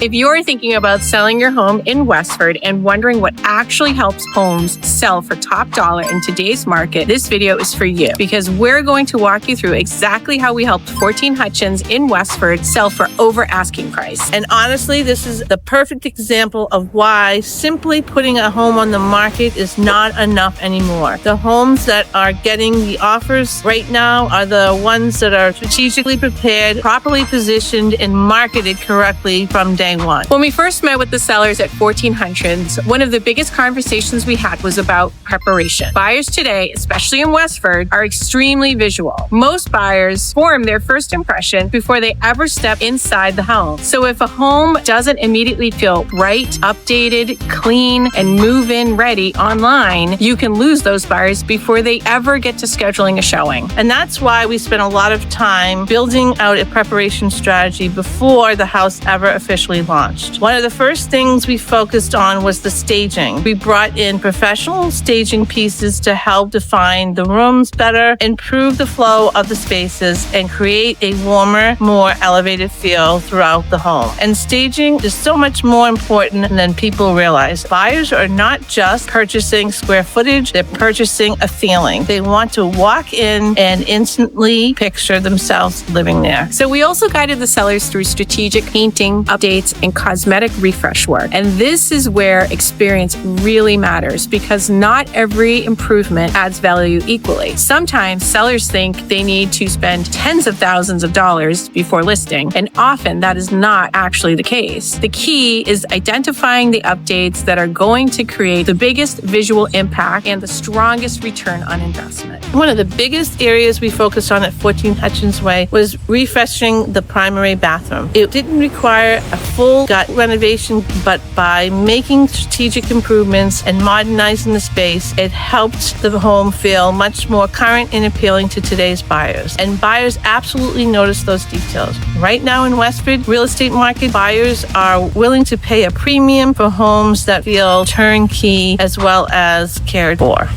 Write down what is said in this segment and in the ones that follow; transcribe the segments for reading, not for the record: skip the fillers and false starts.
If you're thinking about selling your home in Westford and wondering what actually helps homes sell for top dollar in today's market, this video is for you because we're going to walk you through exactly how we helped 14 Hutchins in Westford sell for over asking price. And honestly, this is the perfect example of why simply putting a home on the market is not enough anymore. The homes that are getting the offers right now are the ones that are strategically prepared, properly positioned, and marketed correctly from day one. When we first met with the sellers at 14 Hutchins, one of the biggest conversations we had was about preparation. Buyers today, especially in Westford, are extremely visual. Most buyers form their first impression before they ever step inside the home. So if a home doesn't immediately feel bright, updated, clean, and move-in ready online, you can lose those buyers before they ever get to scheduling a showing. And that's why we spent a lot of time building out a preparation strategy before the house ever officially launched. One of the first things we focused on was the staging. We brought in professional staging pieces to help define the rooms better, improve the flow of the spaces, and create a warmer, more elevated feel throughout the home. And staging is so much more important than people realize. Buyers are not just purchasing square footage, they're purchasing a feeling. They want to walk in and instantly picture themselves living there. So we also guided the sellers through strategic painting, updates, and cosmetic refresh work. And this is where experience really matters because not every improvement adds value equally. Sometimes sellers think they need to spend tens of thousands of dollars before listing, and often that is not actually the case. The key is identifying the updates that are going to create the biggest visual impact and the strongest return on investment. One of the biggest areas we focused on at 14 Hutchins Way was refreshing the primary bathroom. It didn't require a full gut renovation, but by making strategic improvements and modernizing the space, it helped the home feel much more current and appealing to today's buyers. And buyers absolutely notice those details. Right now in Westford real estate market, buyers are willing to pay a premium for homes that feel turnkey as well as cared for.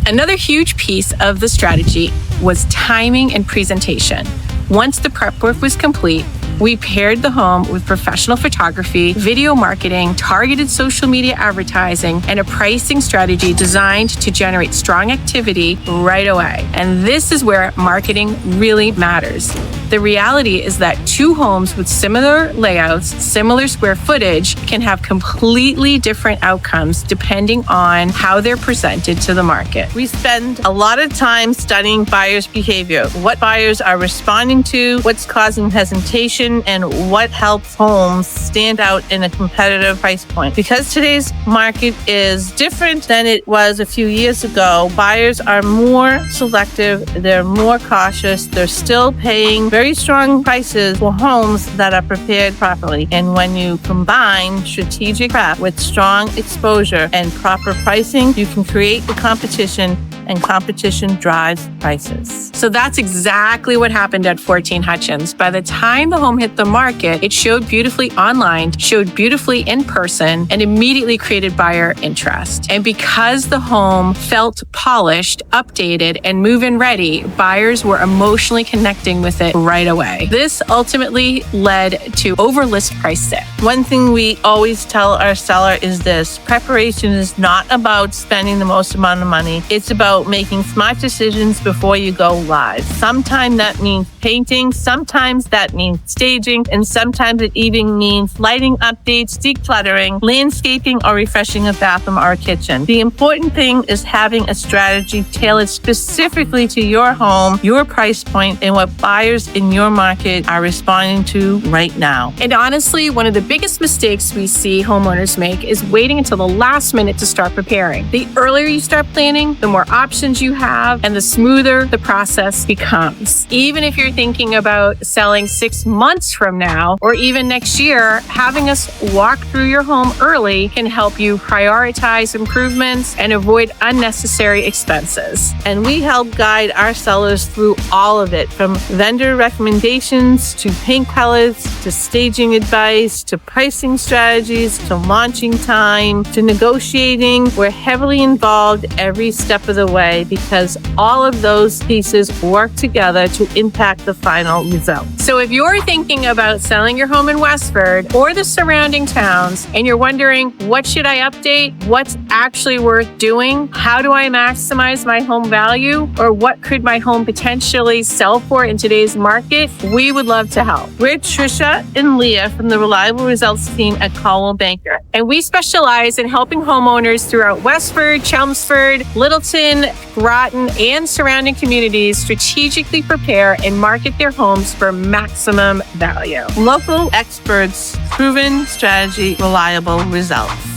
Another huge piece of the strategy was timing and presentation. Once the prep work was complete, we paired the home with professional photography, video marketing, targeted social media advertising, and a pricing strategy designed to generate strong activity right away. And this is where marketing really matters. The reality is that two homes with similar layouts, similar square footage, can have completely different outcomes depending on how they're presented to the market. We spend a lot of time studying buyers' behavior, what buyers are responding to, what's causing hesitation, and what helps homes stand out in a competitive price point. Because today's market is different than it was a few years ago, buyers are more selective, they're more cautious, they're still paying very strong prices for homes that are prepared properly. And when you combine strategic prep with strong exposure and proper pricing, you can create the competition, and competition drives prices. So that's exactly what happened at 14 Hutchins. By the time the home hit the market, it showed beautifully online, showed beautifully in person, and immediately created buyer interest. And because the home felt polished, updated, and move-in ready, buyers were emotionally connecting with it right away. This ultimately led to over-list price set. One thing we always tell our seller is this: preparation is not about spending the most amount of money. It's about making smart decisions before you go live. Sometimes that means painting, sometimes that means staging, and sometimes it even means lighting updates, decluttering, landscaping, or refreshing a bathroom or a kitchen. The important thing is having a strategy tailored specifically to your home, your price point, and what buyers in your market are responding to right now. And honestly, one of the biggest mistakes we see homeowners make is waiting until the last minute to start preparing. The earlier you start planning, the more options you have, and the smoother the process becomes. Even if you're thinking about selling 6 months from now or even next year, having us walk through your home early can help you prioritize improvements and avoid unnecessary expenses. And we help guide our sellers through all of it, from vendor recommendations to paint colors to staging advice to pricing strategies to launching time to negotiating. We're heavily involved every step of the way because all of those pieces work together to impact the final result. So if you're thinking about selling your home in Westford or the surrounding towns and you're wondering, what should I update? What's actually worth doing? How do I maximize my home value? Or what could my home potentially sell for in today's market? We would love to help. We're Tricia and Leah from the Reliable Results team at Caldwell Banker. And we specialize in helping homeowners throughout Westford, Chelmsford, Littleton, Groton, and surrounding communities strategically prepare and market their homes for maximum value. Local experts, proven strategy, reliable results.